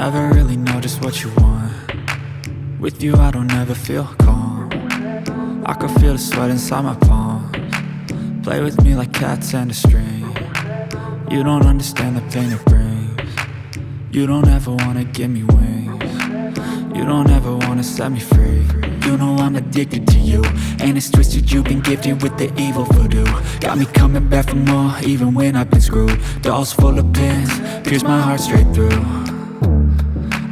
Never really know just what you want. With you I don't ever feel calm. I can feel the sweat inside my palms. Play with me like cats and a string. You don't understand the pain it brings. You don't ever wanna give me wings. You don't ever wanna set me free. You know I'm addicted to you, and it's twisted, you've been gifted with the evil voodoo. Got me coming back for more, even when I've been screwed. Dolls full of pins, pierce my heart straight through.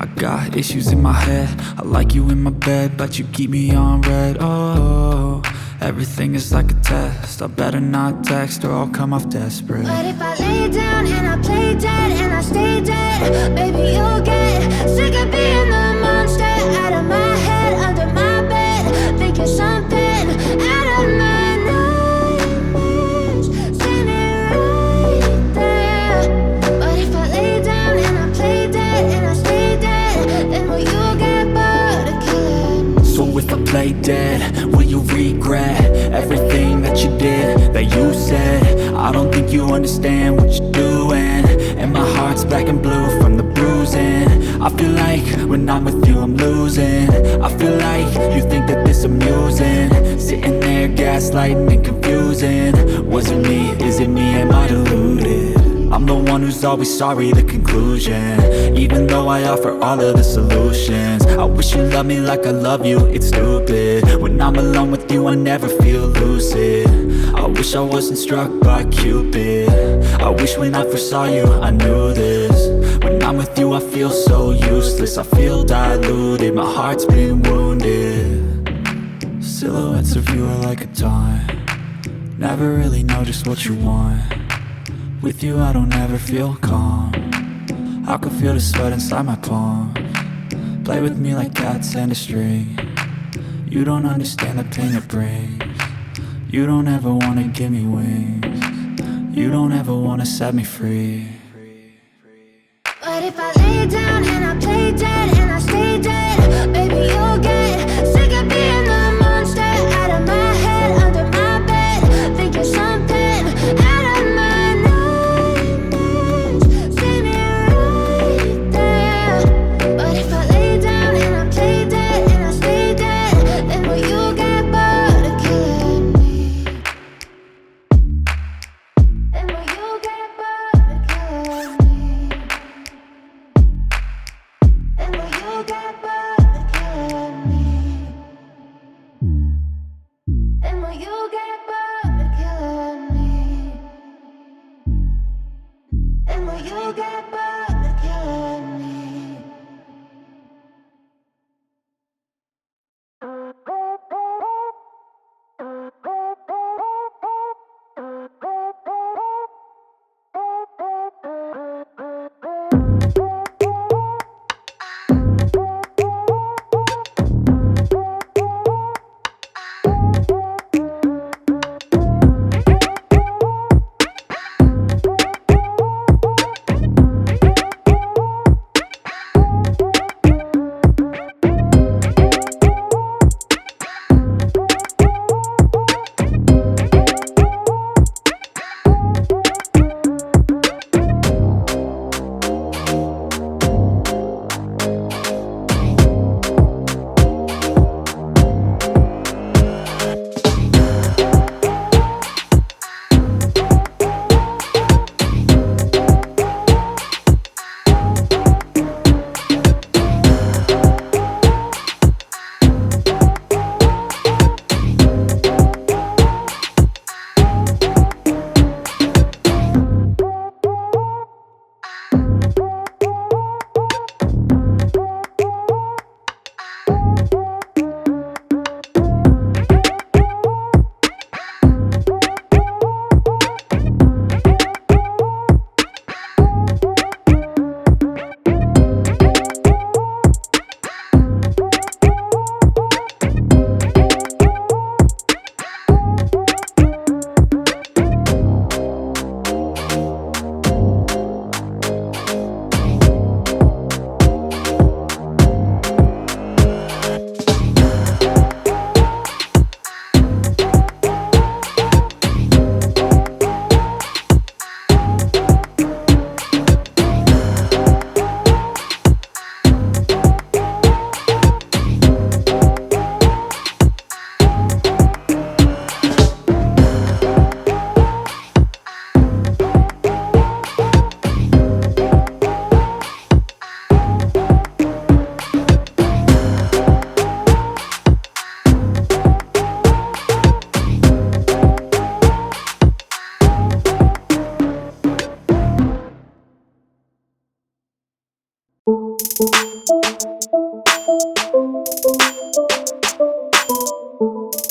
I got issues in my head, I like you in my bed, but you keep me on red. Oh, everything is like a test, I better not text or I'll come off desperate. But if I lay down and I play dead and I stay dead, baby you'll get sick of being the monster out of my head, under my bed, thinking something out of my nightmares, standing right there. But if I lay down and I play dead and I stay dead, then will you get bored of killing me? So if I play dead, will you regret everything that you did, that you said? I don't think you understand what you're doing, and my heart's black and blue from the bruising. I feel like when I'm with you I'm losing. I feel like you think that this amusing, sitting there gaslighting and confusing. Was it me? Is it me? Am I deluded? I'm the one who's always sorry, the conclusion, even though I offer all of the solutions. I wish you loved me like I love you, it's stupid. When I'm alone with you I never feel lucid. I wish I wasn't struck by Cupid. I wish when I first saw you I knew this. When I'm with you I feel so useless, I feel diluted, my heart's been wounded. Silhouettes of you are like a taunt. Never really know just what you want. With you I don't ever feel calm. I can feel the sweat inside my palms. Play with me like cats and a string. You don't understand the pain it brings. You don't ever wanna give me wings. You don't ever wanna set me free. But if I lay down and I play dead and I stay dead, baby you'll get sick of being the monster out of my head, under my bed, thinking something out of my nightmares, standing right there. But if I lay down and I play dead and I stay dead, then will you get bored of killing me? Then will you get bored of killing me?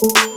Bye.